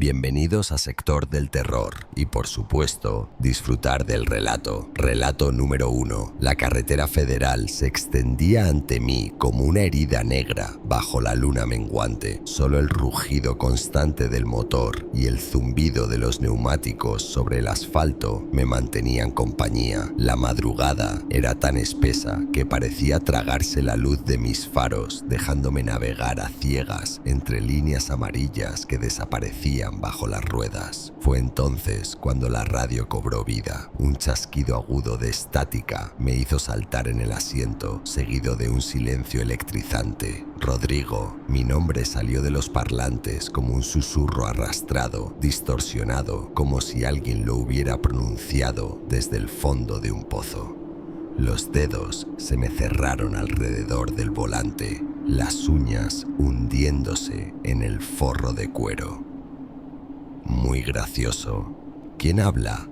Bienvenidos a Sector del Terror y, por supuesto, disfrutar del relato. Relato número 1. La carretera federal se extendía ante mí como una herida negra bajo la luna menguante. Solo el rugido constante del motor y el zumbido de los neumáticos sobre el asfalto me mantenían compañía. La madrugada era tan espesa que parecía tragarse la luz de mis faros, dejándome navegar a ciegas entre líneas amarillas que desaparecían bajo las ruedas. Fue entonces cuando la radio cobró vida. Un chasquido agudo de estática me hizo saltar en el asiento, seguido de un silencio electrizante. Rodrigo, mi nombre salió de los parlantes como un susurro arrastrado, distorsionado, como si alguien lo hubiera pronunciado desde el fondo de un pozo. Los dedos se me cerraron alrededor del volante, las uñas hundiéndose en el forro de cuero. Muy gracioso. ¿Quién habla?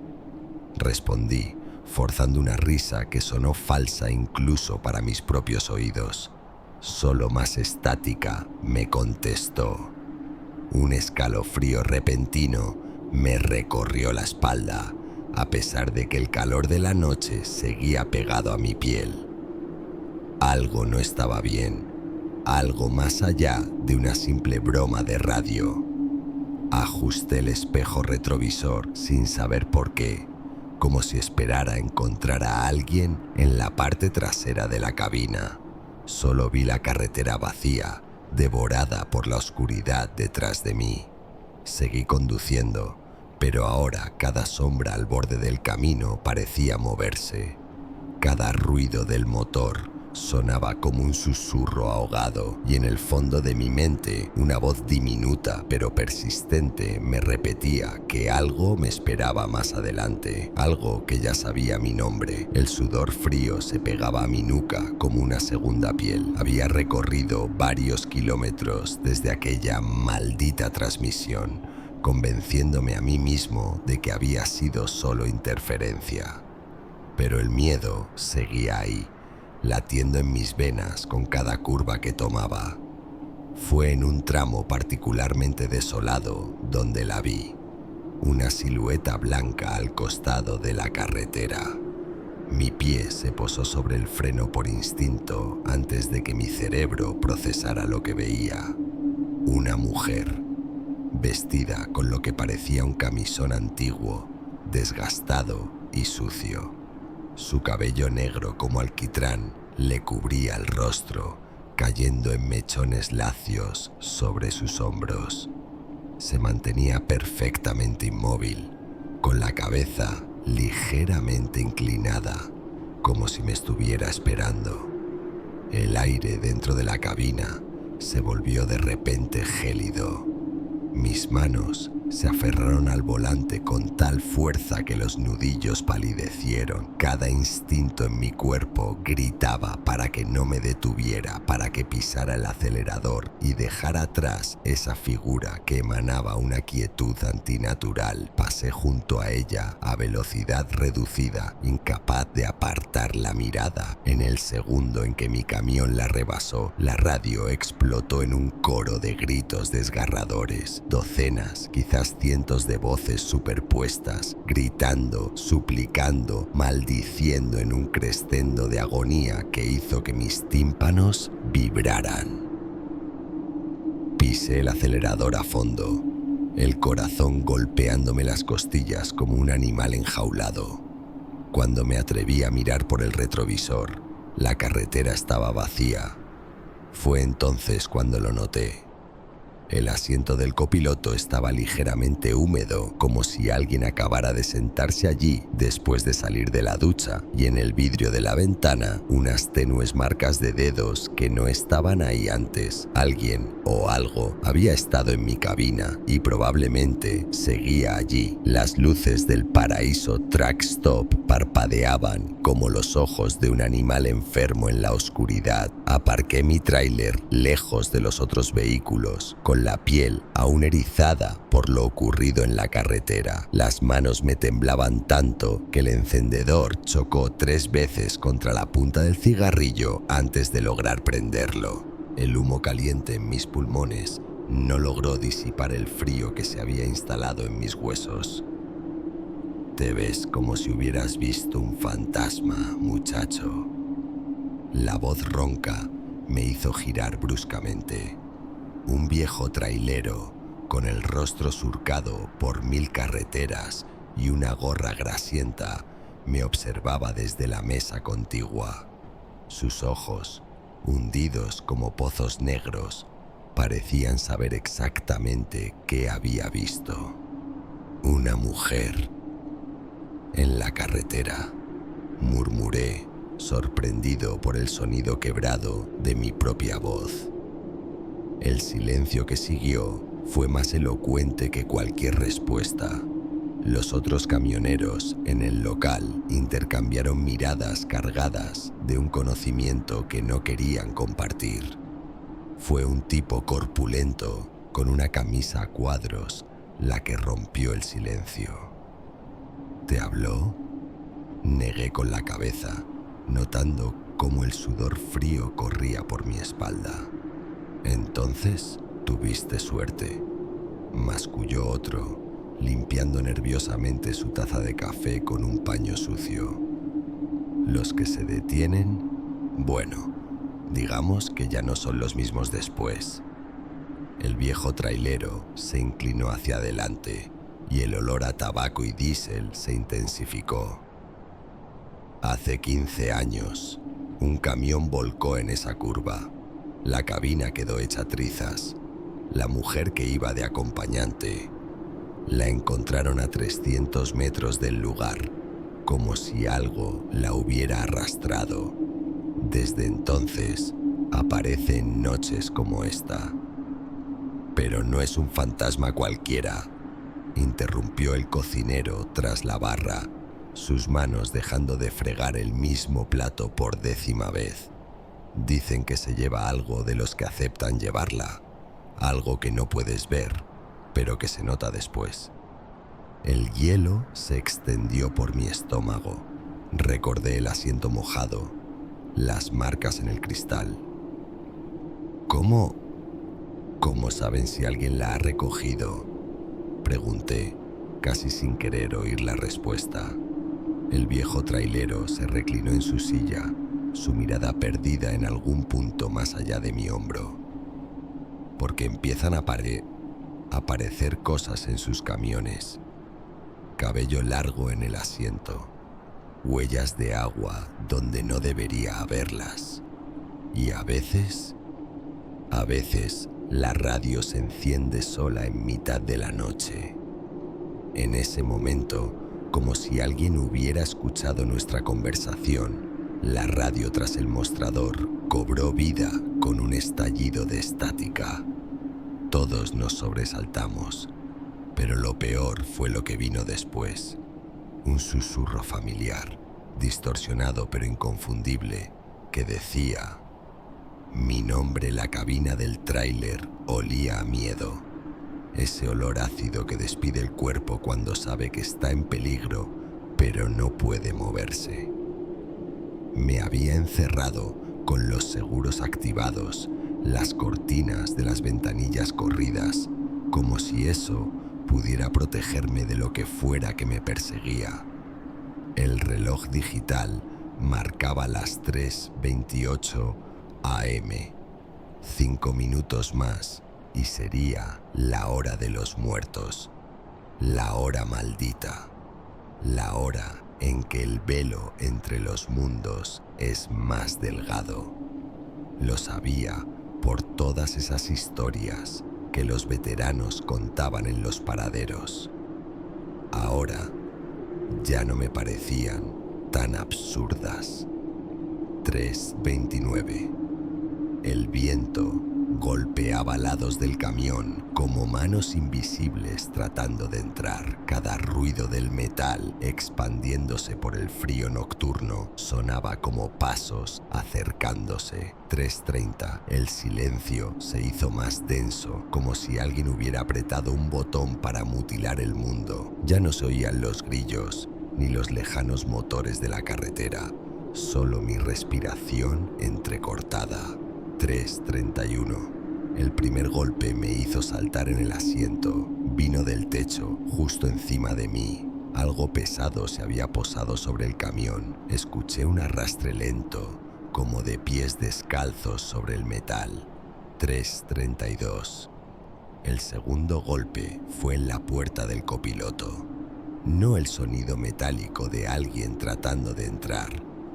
Respondí, forzando una risa que sonó falsa incluso para mis propios oídos. Solo más estática me contestó. Un escalofrío repentino me recorrió la espalda, a pesar de que el calor de la noche seguía pegado a mi piel. Algo no estaba bien, algo más allá de una simple broma de radio. Ajusté el espejo retrovisor sin saber por qué, como si esperara encontrar a alguien en la parte trasera de la cabina. Solo vi la carretera vacía, devorada por la oscuridad detrás de mí. Seguí conduciendo, pero ahora cada sombra al borde del camino parecía moverse. Cada ruido del motor sonaba como un susurro ahogado, y en el fondo de mi mente una voz diminuta pero persistente me repetía que algo me esperaba más adelante, algo que ya sabía mi nombre. El sudor frío se pegaba a mi nuca como una segunda piel. Había recorrido varios kilómetros desde aquella maldita transmisión, convenciéndome a mí mismo de que había sido solo interferencia. Pero el miedo seguía ahí, latiendo en mis venas con cada curva que tomaba. Fue en un tramo particularmente desolado donde la vi, una silueta blanca al costado de la carretera. Mi pie se posó sobre el freno por instinto antes de que mi cerebro procesara lo que veía. Una mujer, vestida con lo que parecía un camisón antiguo, desgastado y sucio. Su cabello negro como alquitrán le cubría el rostro, cayendo en mechones lacios sobre sus hombros. Se mantenía perfectamente inmóvil, con la cabeza ligeramente inclinada, como si me estuviera esperando. El aire dentro de la cabina se volvió de repente gélido. Mis manos se aferraron al volante con tal fuerza que los nudillos palidecieron. Cada instinto en mi cuerpo gritaba para que no me detuviera, para que pisara el acelerador y dejara atrás esa figura que emanaba una quietud antinatural. Pasé junto a ella a velocidad reducida, incapaz de apartar la mirada. En el segundo en que mi camión la rebasó, la radio explotó en un coro de gritos desgarradores. Docenas, quizás cientos de voces superpuestas, gritando, suplicando, maldiciendo en un crescendo de agonía que hizo que mis tímpanos vibraran. Pisé el acelerador a fondo, el corazón golpeándome las costillas como un animal enjaulado. Cuando me atreví a mirar por el retrovisor, la carretera estaba vacía. Fue entonces cuando lo noté. El asiento del copiloto estaba ligeramente húmedo, como si alguien acabara de sentarse allí después de salir de la ducha, y en el vidrio de la ventana unas tenues marcas de dedos que no estaban ahí antes. Alguien o algo había estado en mi cabina y probablemente seguía allí. Las luces del Paraíso Truck Stop parpadeaban como los ojos de un animal enfermo en la oscuridad. Aparqué mi tráiler lejos de los otros vehículos, con la piel aún erizada por lo ocurrido en la carretera. Las manos me temblaban tanto que el encendedor chocó 3 veces contra la punta del cigarrillo antes de lograr prenderlo. El humo caliente en mis pulmones no logró disipar el frío que se había instalado en mis huesos. Te ves como si hubieras visto un fantasma, muchacho. La voz ronca me hizo girar bruscamente. Un viejo trailero, con el rostro surcado por 1000 carreteras y una gorra grasienta, me observaba desde la mesa contigua. Sus ojos, hundidos como pozos negros, parecían saber exactamente qué había visto. Una mujer. En la carretera, murmuré, sorprendido por el sonido quebrado de mi propia voz. El silencio que siguió fue más elocuente que cualquier respuesta. Los otros camioneros en el local intercambiaron miradas cargadas de un conocimiento que no querían compartir. Fue un tipo corpulento, con una camisa a cuadros, la que rompió el silencio. ¿Te habló? Negué con la cabeza, notando cómo el sudor frío corría por mi espalda. Entonces tuviste suerte, masculló otro, limpiando nerviosamente su taza de café con un paño sucio. Los que se detienen, bueno, digamos que ya no son los mismos después. El viejo trailero se inclinó hacia adelante y el olor a tabaco y diésel se intensificó. Hace 15 años, un camión volcó en esa curva. La cabina quedó hecha trizas. La mujer que iba de acompañante la encontraron a 300 metros del lugar, como si algo la hubiera arrastrado. Desde entonces, aparece en noches como esta. Pero no es un fantasma cualquiera, interrumpió el cocinero tras la barra, sus manos dejando de fregar el mismo plato por 10ª vez. Dicen que se lleva algo de los que aceptan llevarla, algo que no puedes ver, pero que se nota después. El hielo se extendió por mi estómago. Recordé el asiento mojado, las marcas en el cristal. ¿Cómo saben si alguien la ha recogido?, pregunté, casi sin querer oír la respuesta. El viejo trailero se reclinó en su silla, su mirada perdida en algún punto más allá de mi hombro. Porque empiezan a aparecer cosas en sus camiones. Cabello largo en el asiento, huellas de agua donde no debería haberlas. Y a veces la radio se enciende sola en mitad de la noche. En ese momento, como si alguien hubiera escuchado nuestra conversación, la radio tras el mostrador cobró vida con un estallido de estática. Todos nos sobresaltamos, pero lo peor fue lo que vino después. Un susurro familiar, distorsionado pero inconfundible, que decía: mi nombre en la cabina del tráiler olía a miedo. Ese olor ácido que despide el cuerpo cuando sabe que está en peligro, pero no puede moverse. Me había encerrado con los seguros activados, las cortinas de las ventanillas corridas, como si eso pudiera protegerme de lo que fuera que me perseguía. El reloj digital marcaba las 3:28 AM. 5 minutos más y sería la hora de los muertos, la hora maldita, la hora en que el velo entre los mundos es más delgado. Lo sabía por todas esas historias que los veteranos contaban en los paraderos. Ahora ya no me parecían tan absurdas. 3:29. El viento golpeaba lados del camión como manos invisibles tratando de entrar. Cada ruido del metal expandiéndose por el frío nocturno sonaba como pasos acercándose. 3:30. El silencio se hizo más denso, como si alguien hubiera apretado un botón para mutilar el mundo. Ya no se oían los grillos ni los lejanos motores de la carretera, solo mi respiración entrecortada. 3:31. El primer golpe me hizo saltar en el asiento. Vino del techo, justo encima de mí. Algo pesado se había posado sobre el camión. Escuché un arrastre lento, como de pies descalzos sobre el metal. 3:32. El segundo golpe fue en la puerta del copiloto. No el sonido metálico de alguien tratando de entrar,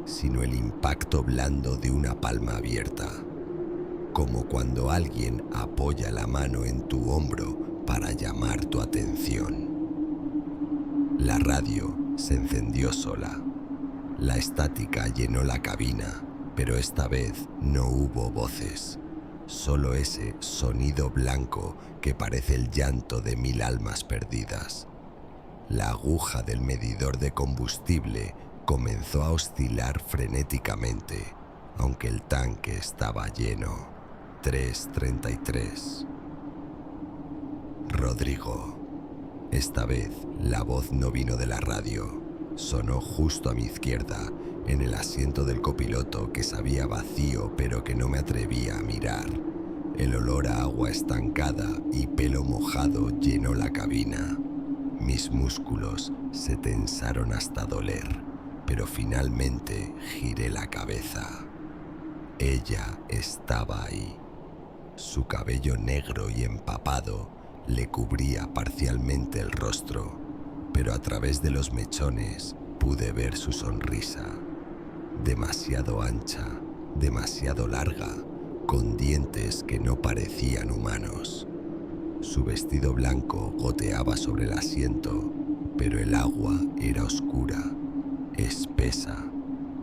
sino el impacto blando de una palma abierta. Como cuando alguien apoya la mano en tu hombro para llamar tu atención. La radio se encendió sola. La estática llenó la cabina, pero esta vez no hubo voces. Solo ese sonido blanco que parece el llanto de 1000 almas perdidas. La aguja del medidor de combustible comenzó a oscilar frenéticamente, aunque el tanque estaba lleno. 3:33. Rodrigo. Esta vez la voz no vino de la radio. Sonó justo a mi izquierda, en el asiento del copiloto que sabía vacío pero que no me atrevía a mirar. El olor a agua estancada y pelo mojado llenó la cabina. Mis músculos se tensaron hasta doler, pero finalmente giré la cabeza. Ella estaba ahí. Su cabello negro y empapado le cubría parcialmente el rostro, pero a través de los mechones pude ver su sonrisa. Demasiado ancha, demasiado larga, con dientes que no parecían humanos. Su vestido blanco goteaba sobre el asiento, pero el agua era oscura, espesa,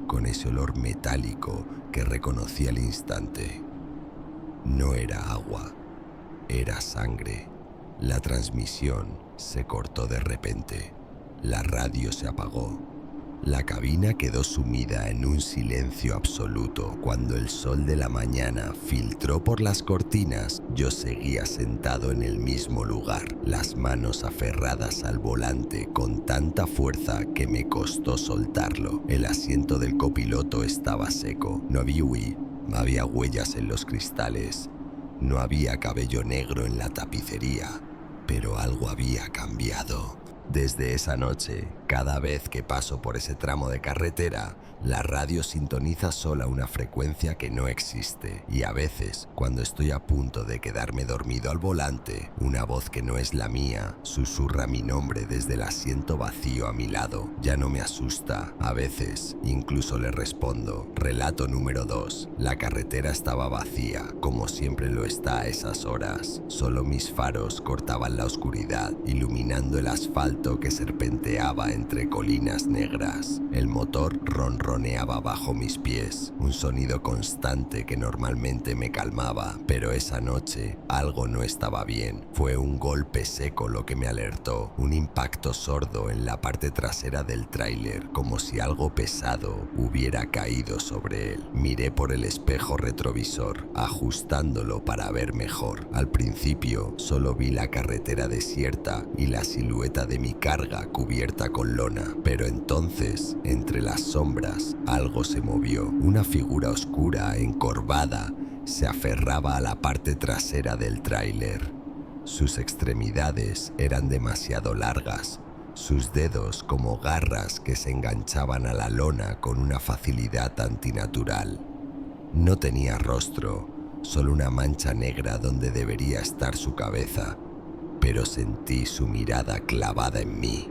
con ese olor metálico que reconocí al instante. No era agua, era sangre. La transmisión se cortó de repente. La radio se apagó. La cabina quedó sumida en un silencio absoluto. Cuando el sol de la mañana filtró por las cortinas, yo seguía sentado en el mismo lugar, las manos aferradas al volante con tanta fuerza que me costó soltarlo. El asiento del copiloto estaba seco. No había huellas en los cristales. No había cabello negro en la tapicería, pero algo había cambiado. Desde esa noche, cada vez que paso por ese tramo de carretera, la radio sintoniza sola una frecuencia que no existe, y a veces, cuando estoy a punto de quedarme dormido al volante, una voz que no es la mía susurra mi nombre desde el asiento vacío a mi lado. Ya no me asusta. A veces, incluso le respondo. Relato número 2. La carretera estaba vacía, como siempre lo está a esas horas. Solo mis faros cortaban la oscuridad, iluminando el asfalto que serpenteaba entre colinas negras. El motor ronroneaba bajo mis pies, un sonido constante que normalmente me calmaba, pero esa noche algo no estaba bien. Fue un golpe seco lo que me alertó, un impacto sordo en la parte trasera del tráiler, como si algo pesado hubiera caído sobre él. Miré por el espejo retrovisor, ajustándolo para ver mejor. Al principio solo vi la carretera desierta y la silueta de mi carga cubierta con lona, pero entonces, entre las sombras, algo se movió. Una figura oscura, encorvada, se aferraba a la parte trasera del tráiler. Sus extremidades eran demasiado largas, sus dedos como garras que se enganchaban a la lona con una facilidad antinatural. No tenía rostro, solo una mancha negra donde debería estar su cabeza, pero sentí su mirada clavada en mí.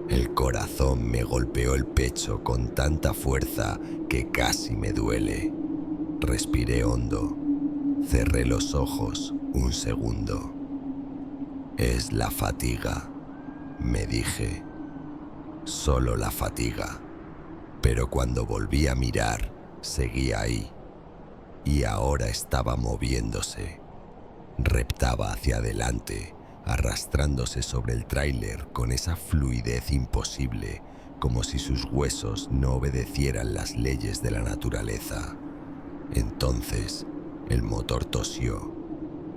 El corazón me golpeó el pecho con tanta fuerza que casi me duele. Respiré hondo. Cerré los ojos un segundo. Es la fatiga, me dije. Solo la fatiga. Pero cuando volví a mirar, seguía ahí. Y ahora estaba moviéndose. Reptaba hacia adelante, arrastrándose sobre el tráiler con esa fluidez imposible, como si sus huesos no obedecieran las leyes de la naturaleza. Entonces, el motor tosió.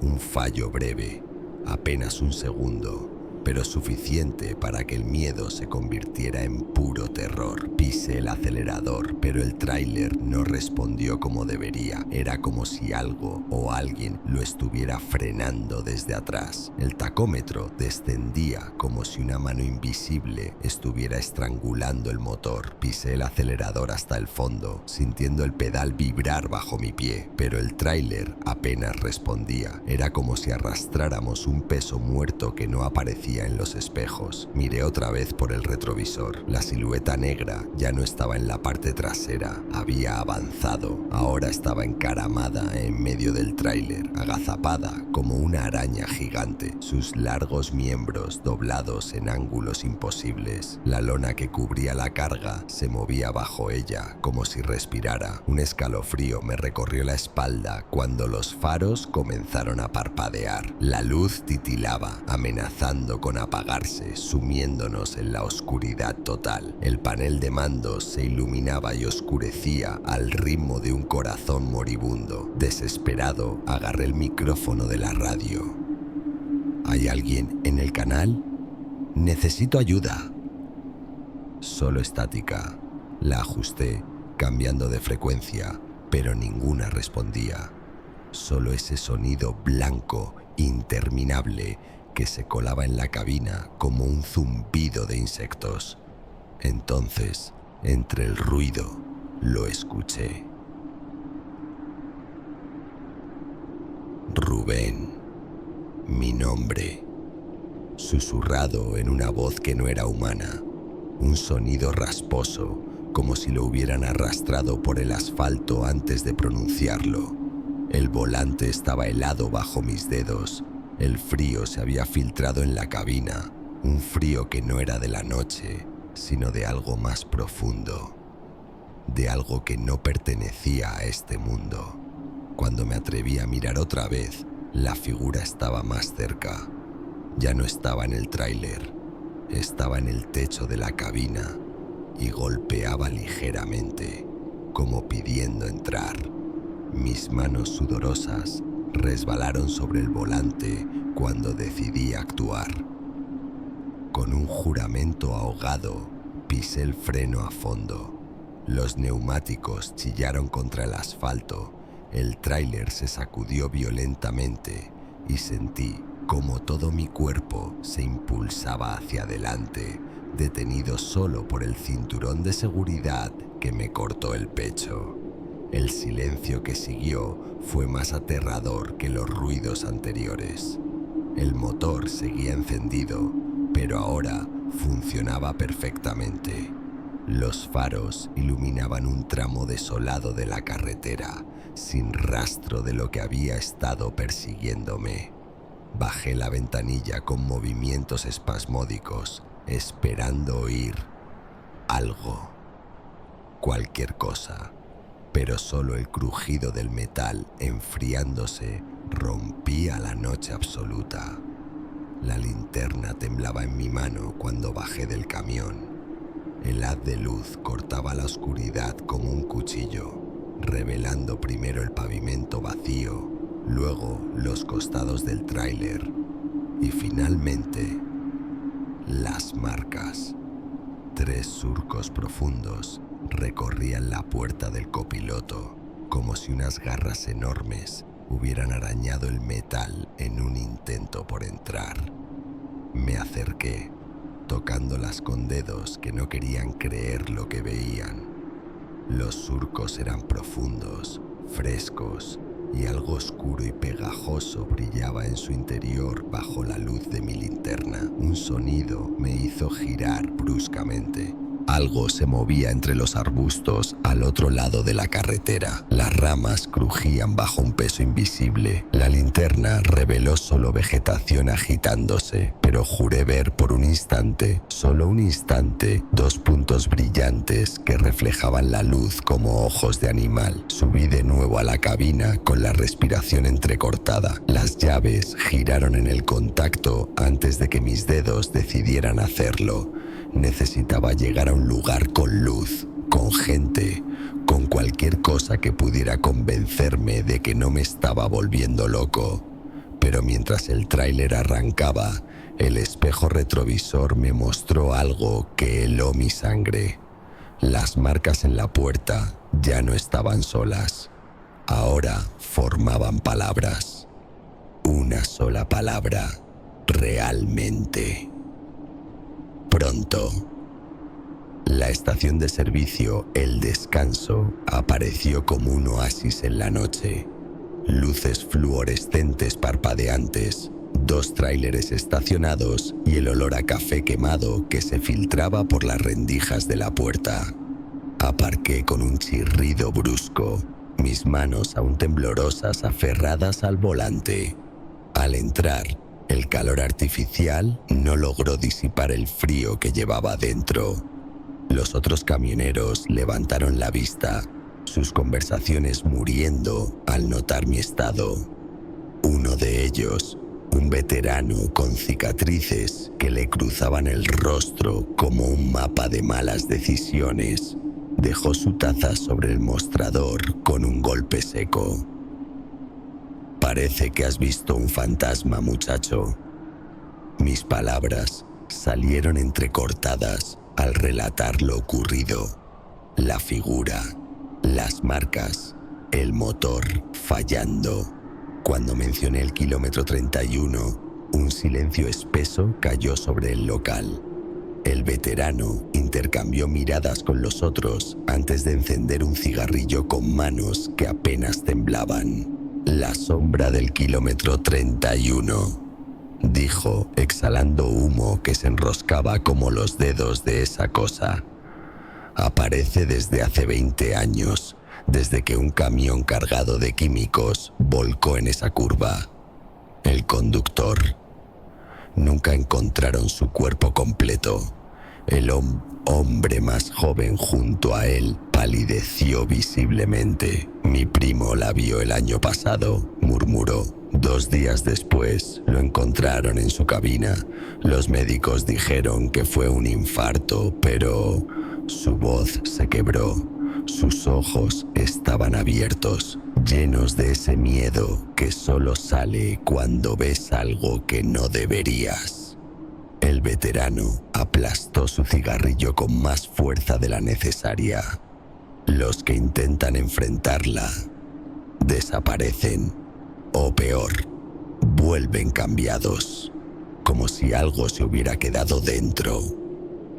Un fallo breve, apenas un segundo, pero suficiente para que el miedo se convirtiera en puro terror. Pisé el acelerador, pero el tráiler no respondió como debería. Era como si algo o alguien lo estuviera frenando desde atrás. El tacómetro descendía como si una mano invisible estuviera estrangulando el motor. Pisé el acelerador hasta el fondo, sintiendo el pedal vibrar bajo mi pie, pero el tráiler apenas respondía. Era como si arrastráramos un peso muerto que no aparecía en los espejos. Miré otra vez por el retrovisor. La silueta negra ya no estaba en la parte trasera, había avanzado. Ahora estaba encaramada en medio del tráiler, agazapada como una araña gigante, sus largos miembros doblados en ángulos imposibles. La lona que cubría la carga se movía bajo ella como si respirara. Un escalofrío me recorrió la espalda cuando los faros comenzaron a parpadear. La luz titilaba, amenazando con apagarse, sumiéndonos en la oscuridad total. El panel de mandos se iluminaba y oscurecía al ritmo de un corazón moribundo. Desesperado, agarré el micrófono de la radio. ¿Hay alguien en el canal? Necesito ayuda. Solo estática. La ajusté, cambiando de frecuencia, pero ninguna respondía. Solo ese sonido blanco, interminable, que se colaba en la cabina como un zumbido de insectos. Entonces, entre el ruido, lo escuché. Rubén, mi nombre, susurrado en una voz que no era humana, un sonido rasposo, como si lo hubieran arrastrado por el asfalto antes de pronunciarlo. El volante estaba helado bajo mis dedos. El frío se había filtrado en la cabina, un frío que no era de la noche, sino de algo más profundo, de algo que no pertenecía a este mundo. Cuando me atreví a mirar otra vez, la figura estaba más cerca. Ya no estaba en el tráiler, estaba en el techo de la cabina y golpeaba ligeramente, como pidiendo entrar. Mis manos sudorosas resbalaron sobre el volante cuando decidí actuar. Con un juramento ahogado, pisé el freno a fondo. Los neumáticos chillaron contra el asfalto, el tráiler se sacudió violentamente y sentí como todo mi cuerpo se impulsaba hacia adelante, detenido solo por el cinturón de seguridad que me cortó el pecho. El silencio que siguió fue más aterrador que los ruidos anteriores. El motor seguía encendido, pero ahora funcionaba perfectamente. Los faros iluminaban un tramo desolado de la carretera, sin rastro de lo que había estado persiguiéndome. Bajé la ventanilla con movimientos espasmódicos, esperando oír algo, cualquier cosa, pero solo el crujido del metal enfriándose rompía la noche absoluta. La linterna temblaba en mi mano cuando bajé del camión. El haz de luz cortaba la oscuridad como un cuchillo, revelando primero el pavimento vacío, luego los costados del tráiler y finalmente las marcas. 3 surcos profundos recorrían la puerta del copiloto, como si unas garras enormes hubieran arañado el metal en un intento por entrar. Me acerqué, tocándolas con dedos que no querían creer lo que veían. Los surcos eran profundos, frescos, y algo oscuro y pegajoso brillaba en su interior bajo la luz de mi linterna. Un sonido me hizo girar bruscamente. Algo se movía entre los arbustos al otro lado de la carretera. Las ramas crujían bajo un peso invisible. La linterna reveló solo vegetación agitándose, pero juré ver por un instante, solo un instante, 2 puntos brillantes que reflejaban la luz como ojos de animal. Subí de nuevo a la cabina con la respiración entrecortada. Las llaves giraron en el contacto antes de que mis dedos decidieran hacerlo. Necesitaba llegar a un lugar con luz, con gente, con cualquier cosa que pudiera convencerme de que no me estaba volviendo loco. Pero mientras el tráiler arrancaba, El espejo retrovisor me mostró algo que heló mi sangre. Las marcas en la puerta ya no estaban solas. Ahora formaban palabras. Una sola palabra. Realmente. Pronto. La estación de servicio El Descanso apareció como un oasis en la noche. Luces fluorescentes parpadeantes, 2 tráileres estacionados y el olor a café quemado que se filtraba por las rendijas de la puerta. Aparqué con un chirrido brusco, mis manos aún temblorosas aferradas al volante. Al entrar, el calor artificial no logró disipar el frío que llevaba dentro. Los otros camioneros levantaron la vista, sus conversaciones muriendo al notar mi estado. Uno de ellos, un veterano con cicatrices que le cruzaban el rostro como un mapa de malas decisiones, dejó su taza sobre el mostrador con un golpe seco. «Parece que has visto un fantasma, muchacho». Mis palabras salieron entrecortadas al relatar lo ocurrido. La figura, las marcas, el motor fallando. Cuando mencioné el kilómetro 31, un silencio espeso cayó sobre el local. El veterano intercambió miradas con los otros antes de encender un cigarrillo con manos que apenas temblaban. «La sombra del kilómetro 31», dijo, exhalando humo que se enroscaba como los dedos de esa cosa. «Aparece desde hace 20 años, desde que un camión cargado de químicos volcó en esa curva. El conductor. Nunca encontraron su cuerpo completo. El hombre más joven junto a él palideció visiblemente. Mi primo la vio el año pasado», murmuró. «2 días después lo encontraron en su cabina. Los médicos dijeron que fue un infarto, pero su voz se quebró. Sus ojos estaban abiertos, llenos de ese miedo que solo sale cuando ves algo que no deberías». El veterano aplastó su cigarrillo con más fuerza de la necesaria. «Los que intentan enfrentarla desaparecen, o peor, vuelven cambiados, como si algo se hubiera quedado dentro».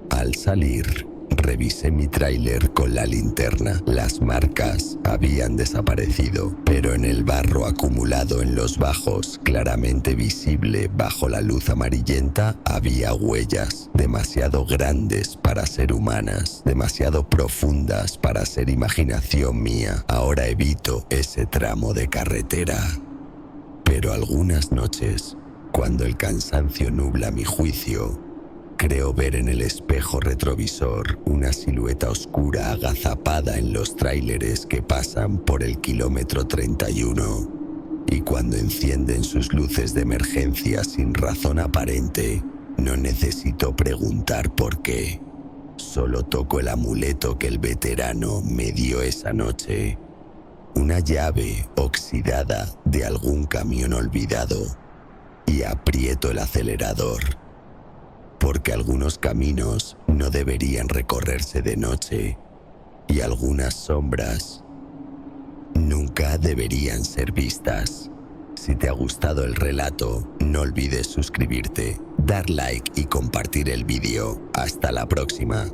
Al salir, revisé mi tráiler con la linterna. Las marcas habían desaparecido, pero en el barro acumulado en los bajos, claramente visible bajo la luz amarillenta, había huellas demasiado grandes para ser humanas, demasiado profundas para ser imaginación mía. Ahora evito ese tramo de carretera. Pero algunas noches, cuando el cansancio nubla mi juicio, creo ver en el espejo retrovisor una silueta oscura agazapada en los tráileres que pasan por el kilómetro 31. Y cuando encienden sus luces de emergencia sin razón aparente, no necesito preguntar por qué. Solo toco el amuleto que el veterano me dio esa noche. Una llave oxidada de algún camión olvidado. Y aprieto el acelerador. Porque algunos caminos no deberían recorrerse de noche y algunas sombras nunca deberían ser vistas. Si te ha gustado el relato, no olvides suscribirte, dar like y compartir el vídeo. Hasta la próxima.